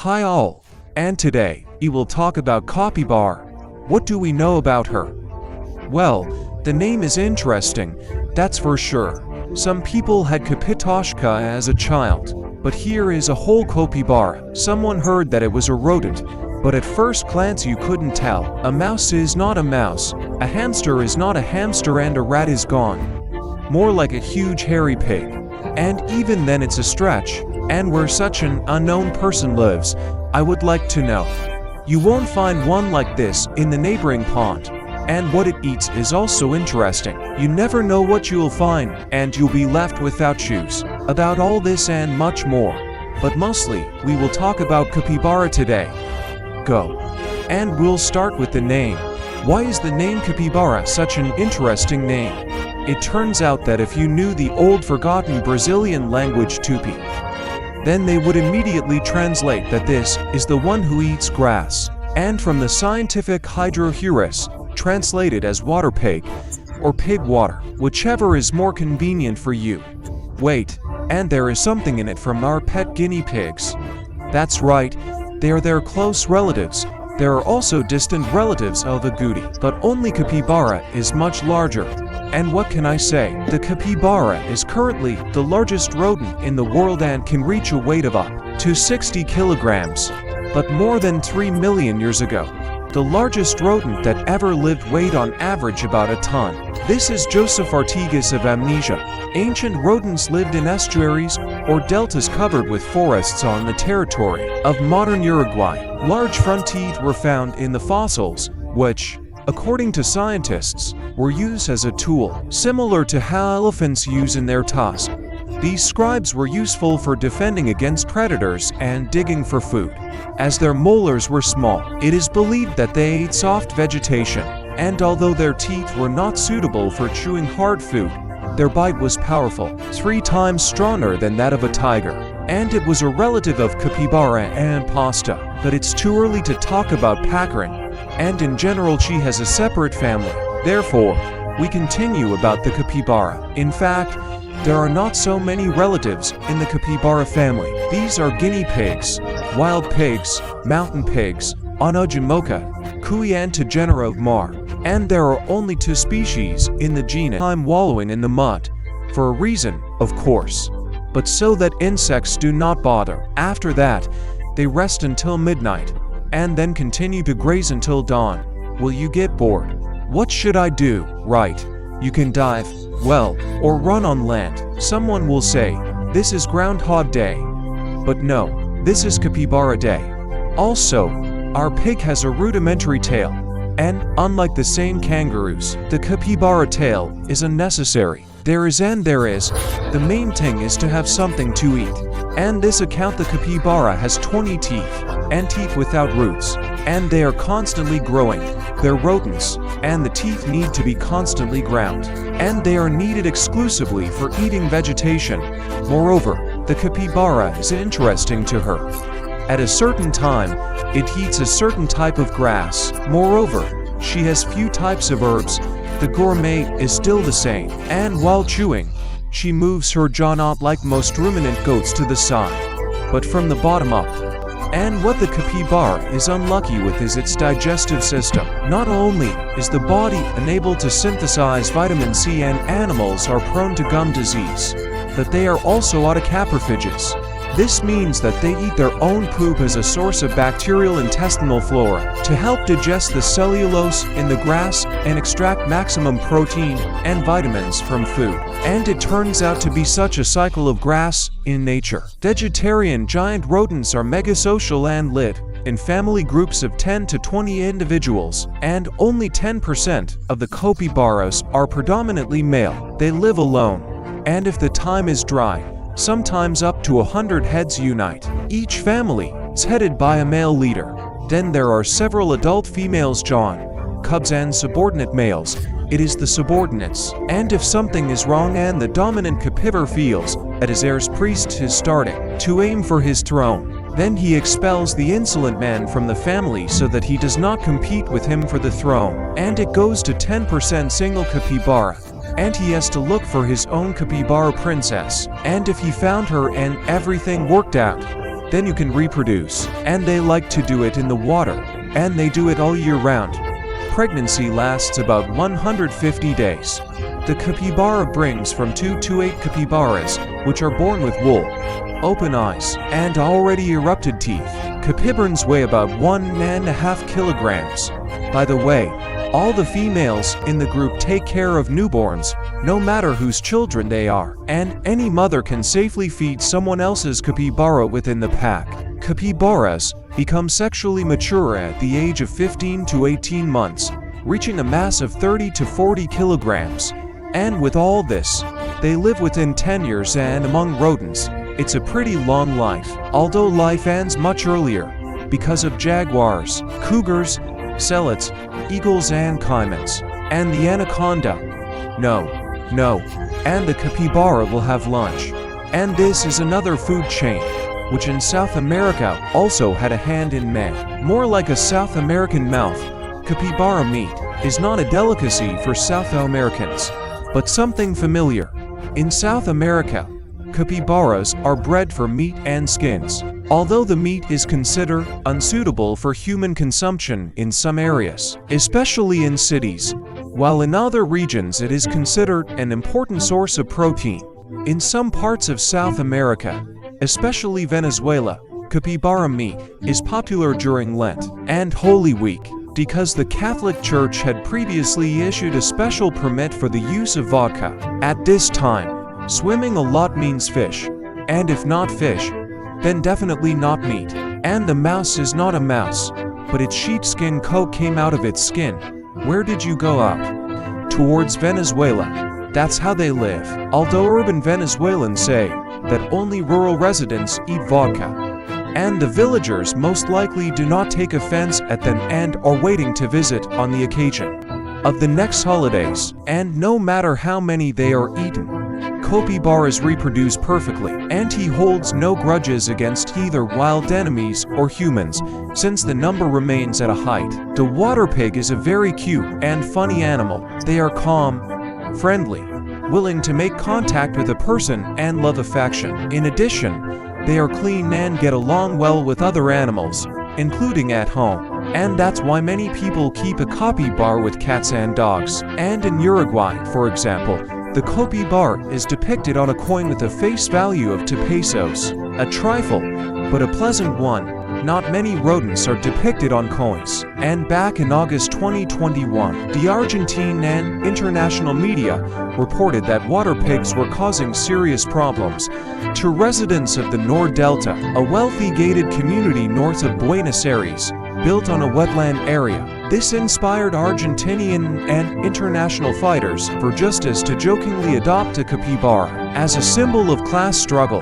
Hi all, and today, we will talk about Capybara. What do we know about her? Well, the name is interesting, that's for sure. Some people had Kapitoshka as a child, but here is a whole capybara. Someone heard that it was a rodent, but at first glance you couldn't tell. A mouse is not a mouse, a hamster is not a hamster, and a rat is gone. More like a huge hairy pig. And even then it's a stretch. And where such an unknown person lives, I would like to know. You won't find one like this in the neighboring pond. And what it eats is also interesting. You never know what you'll find, and you'll be left without shoes. About all this and much more. But mostly, we will talk about capybara today. Go. And we'll start with the name. Why is the name capybara such an interesting name? It turns out that if you knew the old forgotten Brazilian language Tupi, then they would immediately translate that this is the one who eats grass. And from the scientific hydrohurus, translated as water pig, or pig water, whichever is more convenient for you. Wait, and there is something in it from our pet guinea pigs. That's right, they are their close relatives. There are also distant relatives of agouti, but only capybara is much larger. And what can I say? The capybara is currently the largest rodent in the world and can reach a weight of up to 60 kilograms. But more than 3 million years ago, the largest rodent that ever lived weighed on average about a ton. This is Joseph Artigas of Amnesia. Ancient rodents lived in estuaries or deltas covered with forests on the territory of modern Uruguay. Large front teeth were found in the fossils, which, according to scientists, were used as a tool, similar to how elephants use in their tusk. These scribes were useful for defending against predators and digging for food. As their molars were small, it is believed that they ate soft vegetation, and although their teeth were not suitable for chewing hard food, their bite was powerful, 3 times stronger than that of a tiger. And it was a relative of capybara and pasta, but it's too early to talk about pacarin, and in general she has a separate family. Therefore, we continue about the capybara. In fact, there are not so many relatives in the capybara family. These are guinea pigs, wild pigs, mountain pigs, Onojimoka, Kui, and to genera of Mar. And there are only 2 species in the genus. I'm wallowing in the mud. For a reason, of course. But so that insects do not bother. After that, they rest until midnight, and then continue to graze until dawn. Will you get bored? What should I do? Right. You can dive, well, or run on land. Someone will say, this is Groundhog Day. But no, this is Capybara Day. Also, our pig has a rudimentary tail. And, unlike the same kangaroos, the capybara tail is unnecessary. There is. The main thing is to have something to eat. And this account the capybara has 20 teeth, and teeth without roots. And they are constantly growing. They're rodents, and the teeth need to be constantly ground. And they are needed exclusively for eating vegetation. Moreover, the capybara is interesting to her. At a certain time, it eats a certain type of grass. Moreover, she has few types of herbs. The gourmet is still the same, and while chewing, she moves her jaw not like most ruminant goats to the side, but from the bottom up. And what the capybara is unlucky with is its digestive system. Not only is the body unable to synthesize vitamin C and animals are prone to gum disease, but they are also autocaprophages. This means that they eat their own poop as a source of bacterial intestinal flora to help digest the cellulose in the grass and extract maximum protein and vitamins from food. And it turns out to be such a cycle of grass in nature. Vegetarian giant rodents are megasocial and live in family groups of 10 to 20 individuals, and only 10% of the capybaras are predominantly male. They live alone, and if the time is dry, sometimes up to 100 heads unite. Each family is headed by a male leader. Then there are several adult females, cubs, and subordinate males. It is the subordinates. And if something is wrong and the dominant capybara feels that his heir's priest is starting to aim for his throne, then he expels the insolent man from the family so that he does not compete with him for the throne. And it goes to 10% single capybara. and he has to look for his own capybara princess. And if he found her and everything worked out, then you can reproduce. And they like to do it in the water, and they do it all year round. Pregnancy lasts about 150 days. The capybara brings from 2 to 8 capybaras, which are born with wool, open eyes, and already erupted teeth. Capibarans weigh about 1.5 kilograms. By the way, all the females in the group take care of newborns, no matter whose children they are, and any mother can safely feed someone else's capybara within the pack. Capybaras become sexually mature at the age of 15 to 18 months, reaching a mass of 30 to 40 kilograms. And with all this, they live within 10 years, and among rodents, it's a pretty long life, although life ends much earlier because of jaguars, cougars, celots, eagles and caimans. And the anaconda, no, and the capybara will have lunch. And this is another food chain, which in South America also had a hand in man. More like a South American mouth, capybara meat is not a delicacy for South Americans, but something familiar. In South America, capybaras are bred for meat and skins, although the meat is considered unsuitable for human consumption in some areas, especially in cities, while in other regions it is considered an important source of protein. In some parts of South America, especially Venezuela, capybara meat is popular during Lent and Holy Week, because the Catholic Church had previously issued a special permit for the use of vodka. At this time, swimming a lot means fish, and if not fish, then definitely not meat. And the mouse is not a mouse, but its sheepskin coat came out of its skin. Where did you go out? Towards Venezuela. That's how they live. Although urban Venezuelans say that only rural residents eat vodka, and the villagers most likely do not take offense at them and are waiting to visit on the occasion of the next holidays. And no matter how many they are eaten, capybaras reproduce perfectly, and he holds no grudges against either wild enemies or humans, since the number remains at a height. The water pig is a very cute and funny animal. They are calm, friendly, willing to make contact with a person and love affection. In addition, they are clean and get along well with other animals, including at home. And that's why many people keep a capybara with cats and dogs. And in Uruguay, for example, the capybara is depicted on a coin with a face value of 2 pesos, a trifle, but a pleasant one. Not many rodents are depicted on coins. And back in August 2021, the Argentine and international media reported that water pigs were causing serious problems to residents of the Nord Delta, a wealthy gated community north of Buenos Aires, built on a wetland area. This inspired Argentinian and international fighters for justice to jokingly adopt a capybara as a symbol of class struggle.